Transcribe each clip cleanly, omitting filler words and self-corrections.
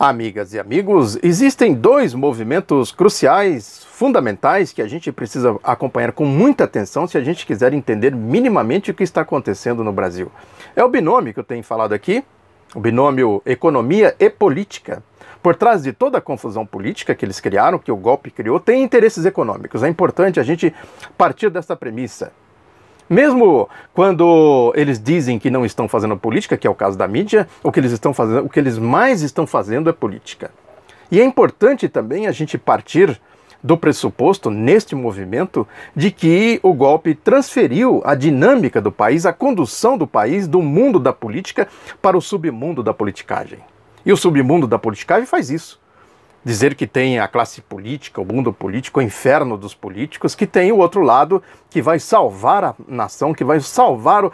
Amigas e amigos, existem dois movimentos cruciais, fundamentais, que a gente precisa acompanhar com muita atenção se a gente quiser entender minimamente o que está acontecendo no Brasil. É o binômio que eu tenho falado aqui, o binômio economia e política. Por trás de toda a confusão política que eles criaram, que o golpe criou, tem interesses econômicos. É importante a gente partir dessa premissa. Mesmo quando eles dizem que não estão fazendo política, que é o caso da mídia, o que eles mais estão fazendo é política. E é importante também a gente partir do pressuposto, neste movimento, de que o golpe transferiu a dinâmica do país, a condução do país, do mundo da política para o submundo da politicagem. E o submundo da politicagem faz isso. Dizer que tem a classe política, o mundo político, o inferno dos políticos, que tem o outro lado que vai salvar a nação, que vai salvar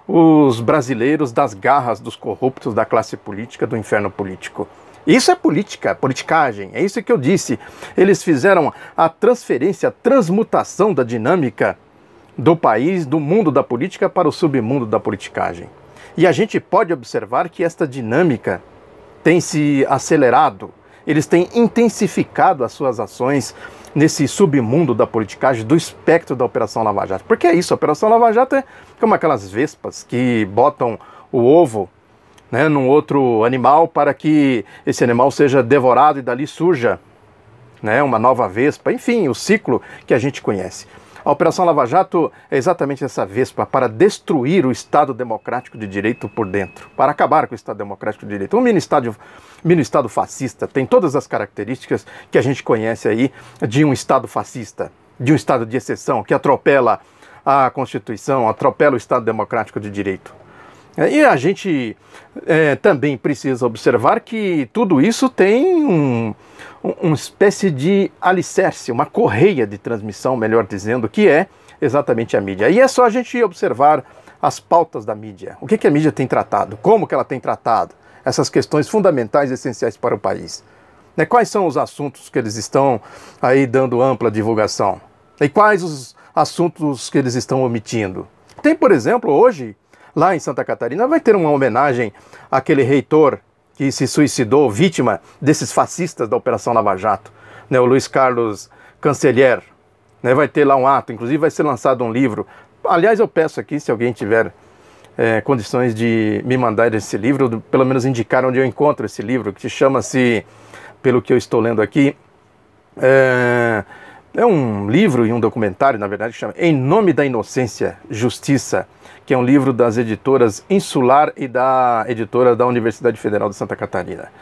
os brasileiros das garras dos corruptos da classe política, do inferno político. Isso é política, politicagem, é isso que eu disse. Eles fizeram a transferência, a transmutação da dinâmica do país, do mundo da política para o submundo da politicagem. E a gente pode observar que esta dinâmica tem se acelerado. Eles têm intensificado as suas ações nesse submundo da politicagem, do espectro da Operação Lava Jato. Porque é isso, a Operação Lava Jato é como aquelas vespas que botam o ovo, né, num outro animal para que esse animal seja devorado e dali surja, né, uma nova vespa. Enfim, o ciclo que a gente conhece. A Operação Lava Jato é exatamente essa vespa para destruir o Estado Democrático de Direito por dentro, para acabar com o Estado Democrático de Direito. Um mini-estado fascista tem todas as características que a gente conhece aí de um Estado fascista, de um Estado de exceção, que atropela a Constituição, atropela o Estado Democrático de Direito. E a gente também precisa observar que tudo isso tem uma espécie de alicerce, uma correia de transmissão, melhor dizendo, que é exatamente a mídia. E é só a gente observar as pautas da mídia. O que a mídia tem tratado, como que ela tem tratado essas questões fundamentais e essenciais para o país. Quais são os assuntos que eles estão aí dando ampla divulgação? E quais os assuntos que eles estão omitindo? Tem, por exemplo, hoje, lá em Santa Catarina, vai ter uma homenagem àquele reitor que se suicidou, vítima desses fascistas da Operação Lava Jato, o Luiz Carlos Cancellier. Vai ter lá um ato, inclusive vai ser lançado um livro. Aliás, eu peço aqui, se alguém tiver condições de me mandar esse livro, pelo menos indicar onde eu encontro esse livro, que chama-se, pelo que eu estou lendo aqui, é um livro e um documentário, na verdade, que chama Em Nome da Inocência, Justiça, que é um livro das editoras Insular e da editora da Universidade Federal de Santa Catarina.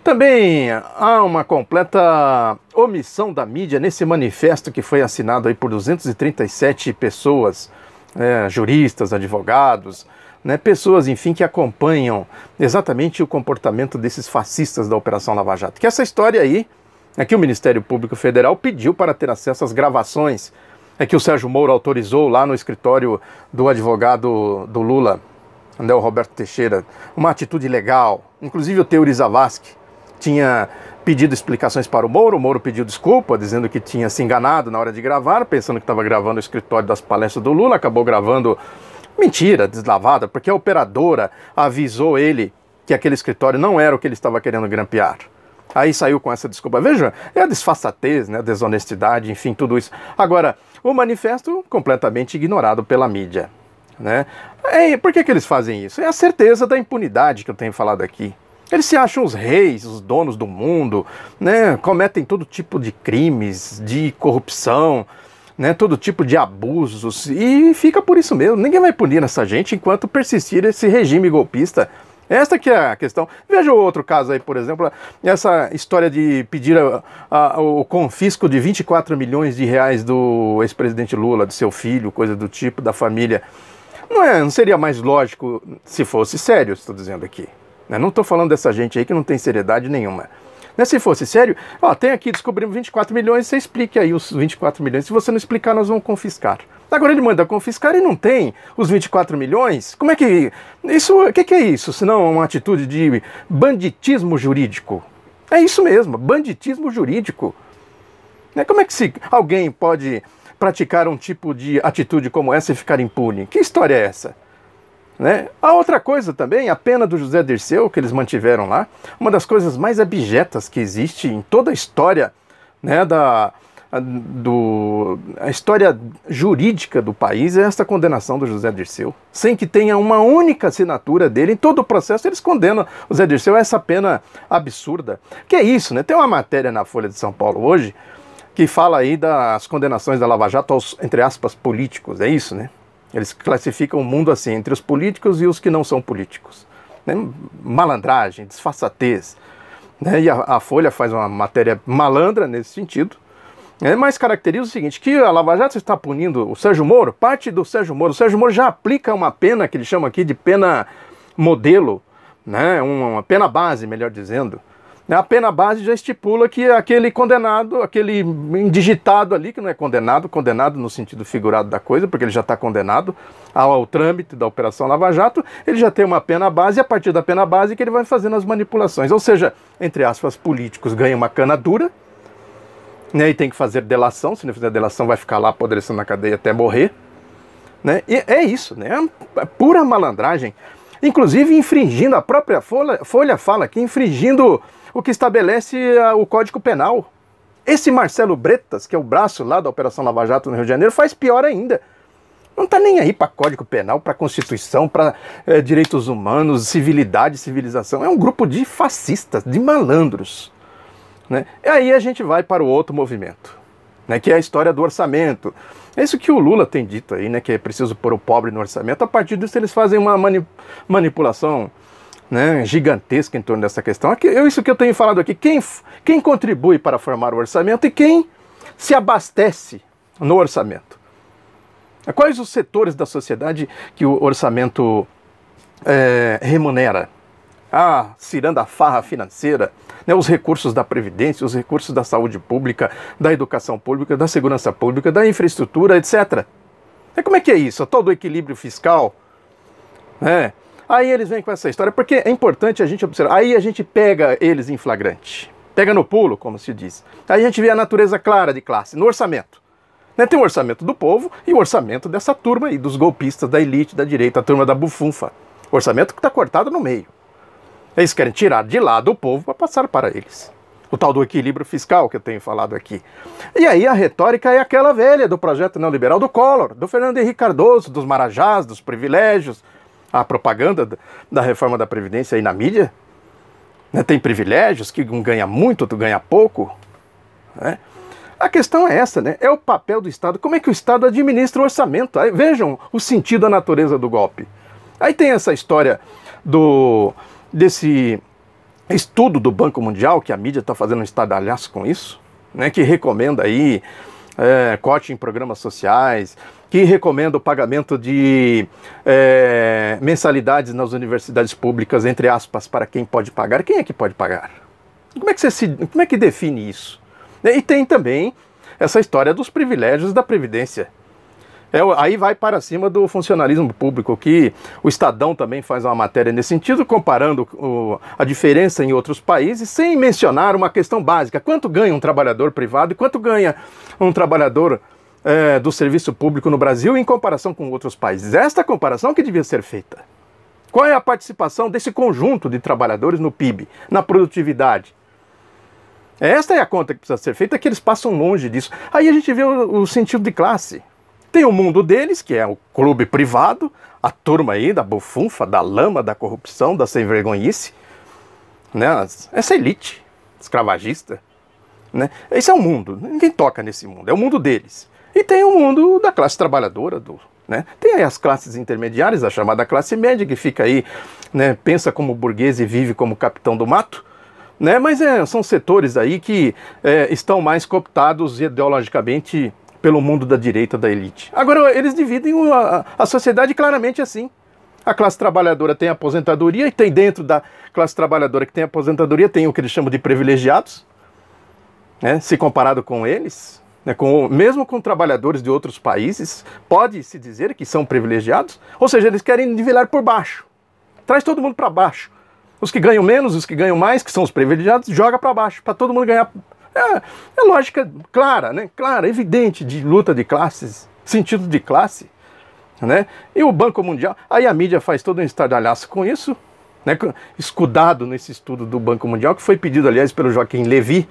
Também há uma completa omissão da mídia nesse manifesto que foi assinado aí por 237 pessoas, juristas, advogados, pessoas, enfim, que acompanham exatamente o comportamento desses fascistas da Operação Lava Jato. Que essa história aí, que o Ministério Público Federal pediu para ter acesso às gravações que o Sérgio Moro autorizou lá no escritório do advogado do Lula, o Roberto Teixeira, uma atitude legal. Inclusive o Teori Zavascki tinha pedido explicações para o Moro pediu desculpa, dizendo que tinha se enganado na hora de gravar, pensando que estava gravando o escritório das palestras do Lula, acabou gravando mentira, deslavada, porque a operadora avisou ele que aquele escritório não era o que ele estava querendo grampear. Aí saiu com essa desculpa. Veja, é a desfaçatez, a desonestidade, enfim, tudo isso. Agora, o manifesto completamente ignorado pela mídia. Por que eles fazem isso? É a certeza da impunidade que eu tenho falado aqui. Eles se acham os reis, os donos do mundo, cometem todo tipo de crimes, de corrupção, todo tipo de abusos, e fica por isso mesmo. Ninguém vai punir essa gente enquanto persistir esse regime golpista. Esta que é a questão. Veja o outro caso aí, por exemplo, essa história de pedir o confisco de 24 milhões de reais do ex-presidente Lula, do seu filho, coisa do tipo, da família. Não seria mais lógico se fosse sério, estou dizendo aqui. Não estou falando dessa gente aí que não tem seriedade nenhuma. Se fosse sério, tem aqui, descobrimos 24 milhões, você explique aí os 24 milhões. Se você não explicar, nós vamos confiscar. Agora ele manda confiscar e não tem os 24 milhões? Como é que... o que é isso? Senão uma atitude de banditismo jurídico. É isso mesmo, banditismo jurídico. Como é que alguém pode praticar um tipo de atitude como essa e ficar impune? Que história é essa? né? A outra coisa também, a pena do José Dirceu, que eles mantiveram lá, uma das coisas mais abjetas que existe em toda a história, né, a história jurídica do país é essa condenação do José Dirceu. Sem que tenha uma única assinatura dele, em todo o processo eles condenam o José Dirceu a essa pena absurda. Que é isso, né? Tem uma matéria na Folha de São Paulo hoje que fala aí das condenações da Lava Jato aos, entre aspas, políticos, é isso, né? Eles classificam o mundo assim, entre os políticos e os que não são políticos. Né? Malandragem, disfarçatez. Né? E a Folha faz uma matéria malandra nesse sentido. Mas caracteriza o seguinte, que a Lava Jato está punindo o Sérgio Moro, parte do Sérgio Moro. O Sérgio Moro já aplica uma pena, que eles chamam aqui de pena modelo, né? Uma pena base, melhor dizendo. A pena base já estipula que aquele condenado, aquele indigitado ali, que não é condenado, condenado no sentido figurado da coisa, porque ele já está condenado ao trâmite da Operação Lava Jato, ele já tem uma pena base, e a partir da pena base que ele vai fazendo as manipulações. Ou seja, entre aspas, políticos ganham uma cana dura, né, e tem que fazer delação, se não fizer delação vai ficar lá apodrecendo na cadeia até morrer. Né? E é isso, né? É pura malandragem. Inclusive infringindo, a própria Folha fala aqui, infringindo o que estabelece o Código Penal. Esse Marcelo Bretas, que é o braço lá da Operação Lava Jato no Rio de Janeiro, faz pior ainda. Não está nem aí para Código Penal, para Constituição, para direitos humanos, civilidade, civilização. É um grupo de fascistas, de malandros. Né? E aí a gente vai para o outro movimento, né, que é a história do orçamento. É isso que o Lula tem dito aí, né, que é preciso pôr o pobre no orçamento. A partir disso eles fazem uma manipulação, né, gigantesca em torno dessa questão. Isso que eu tenho falado aqui, quem contribui para formar o orçamento e quem se abastece no orçamento. Quais os setores da sociedade que o orçamento remunera? A ciranda farra financeira, né, os recursos da Previdência, os recursos da saúde pública, da educação pública, da segurança pública, da infraestrutura, etc. Como é que é isso? Todo o equilíbrio fiscal? Né? Aí eles vêm com essa história, porque é importante a gente observar. Aí a gente pega eles em flagrante, pega no pulo, como se diz. Aí a gente vê a natureza clara de classe, no orçamento. Né, tem o orçamento do povo e o orçamento dessa turma aí, dos golpistas, da elite, da direita, a turma da bufunfa. Orçamento que está cortado no meio. Eles querem tirar de lá do povo para passar para eles. O tal do equilíbrio fiscal que eu tenho falado aqui. E aí a retórica é aquela velha do projeto neoliberal do Collor, do Fernando Henrique Cardoso, dos marajás, dos privilégios. A propaganda da reforma da Previdência aí na mídia. Né, tem privilégios, que um ganha muito, outro ganha pouco. Né? A questão é essa, né? É o papel do Estado. Como é que o Estado administra o orçamento? Aí, vejam o sentido, a natureza do golpe. Aí tem essa história desse estudo do Banco Mundial, que a mídia está fazendo um estardalhaço com isso, né, que recomenda aí corte em programas sociais, que recomenda o pagamento de mensalidades nas universidades públicas, entre aspas, para quem pode pagar. Quem é que pode pagar? Como é que define isso? E tem também essa história dos privilégios da Previdência. Aí vai para cima do funcionalismo público, que o Estadão também faz uma matéria nesse sentido, comparando a diferença em outros países, sem mencionar uma questão básica. Quanto ganha um trabalhador privado e quanto ganha um trabalhador do serviço público no Brasil em comparação com outros países? Esta comparação que devia ser feita. Qual é a participação desse conjunto de trabalhadores no PIB, na produtividade? Esta é a conta que precisa ser feita, que eles passam longe disso. Aí a gente vê o sentido de classe. Tem o mundo deles, que é o clube privado, a turma aí da bufunfa, da lama, da corrupção, da sem-vergonhice, né? Essa elite escravagista. Né? Esse é o mundo, ninguém toca nesse mundo, é o mundo deles. E tem o mundo da classe trabalhadora, né? Tem aí as classes intermediárias, a chamada classe média, que fica aí, né, pensa como burguês e vive como capitão do mato. Né? Mas são setores aí que estão mais cooptados ideologicamente pelo mundo da direita, da elite. Agora, eles dividem a sociedade claramente assim. A classe trabalhadora tem aposentadoria, e tem dentro da classe trabalhadora que tem aposentadoria, tem o que eles chamam de privilegiados, né? Se comparado com eles, né? Mesmo com trabalhadores de outros países, pode-se dizer que são privilegiados, ou seja, eles querem nivelar por baixo. Traz todo mundo para baixo. Os que ganham menos, os que ganham mais, que são os privilegiados, joga para baixo, para todo mundo ganhar. É lógica clara, né? Clara, evidente, de luta de classes, sentido de classe. né? E o Banco Mundial, aí a mídia faz todo um estardalhaço com isso, né? Escudado nesse estudo do Banco Mundial, que foi pedido, aliás, pelo Joaquim Levy,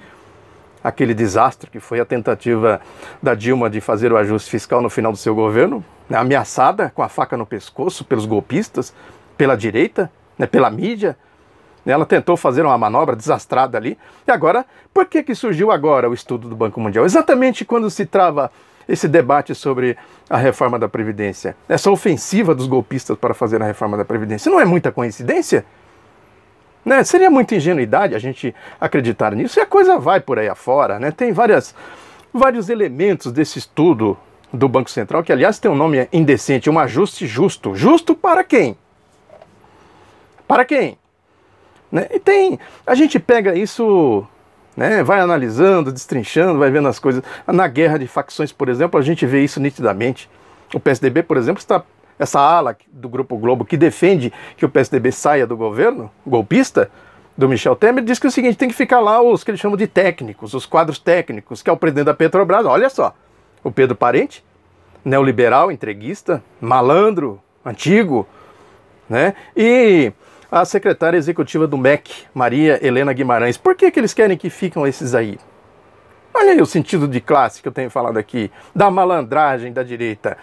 aquele desastre que foi a tentativa da Dilma de fazer o ajuste fiscal no final do seu governo, né? Ameaçada com a faca no pescoço pelos golpistas, pela direita, né? Pela mídia. Ela tentou fazer uma manobra desastrada ali. E agora, por que surgiu agora o estudo do Banco Mundial? Exatamente quando se trava esse debate sobre a reforma da Previdência. Essa ofensiva dos golpistas para fazer a reforma da Previdência. Não é muita coincidência? Né? Seria muita ingenuidade a gente acreditar nisso. E a coisa vai por aí afora, né? Tem vários elementos desse estudo do Banco Central, que aliás tem um nome indecente, um ajuste justo. Justo para quem? Para quem? Né? E a gente pega isso, né, vai analisando, destrinchando, vai vendo as coisas. Na guerra de facções, por exemplo, a gente vê isso nitidamente. O PSDB, por exemplo, essa ala do Grupo Globo que defende que o PSDB saia do governo golpista, do Michel Temer, diz que é o seguinte, tem que ficar lá os que eles chamam de técnicos, os quadros técnicos, que é o presidente da Petrobras, olha só, o Pedro Parente, neoliberal, entreguista, malandro, antigo, né, e a secretária executiva do MEC, Maria Helena Guimarães. Por que eles querem que ficam esses aí? Olha aí o sentido de classe que eu tenho falado aqui, da malandragem da direita.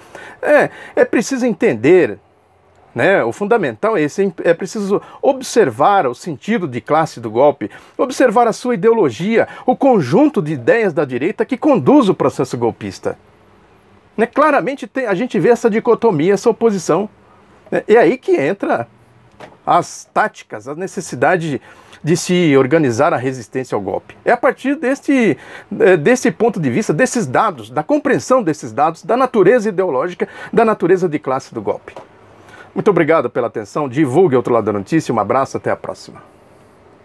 É preciso entender, né, o fundamental é esse, é preciso observar o sentido de classe do golpe, observar a sua ideologia, o conjunto de ideias da direita que conduz o processo golpista. Né, claramente a gente vê essa dicotomia, essa oposição. Né, é aí que entra as táticas, a necessidade de se organizar a resistência ao golpe. É a partir desse ponto de vista, desses dados, da compreensão desses dados, da natureza ideológica, da natureza de classe do golpe. Muito obrigado pela atenção, divulgue Outro Lado da Notícia, um abraço, até a próxima.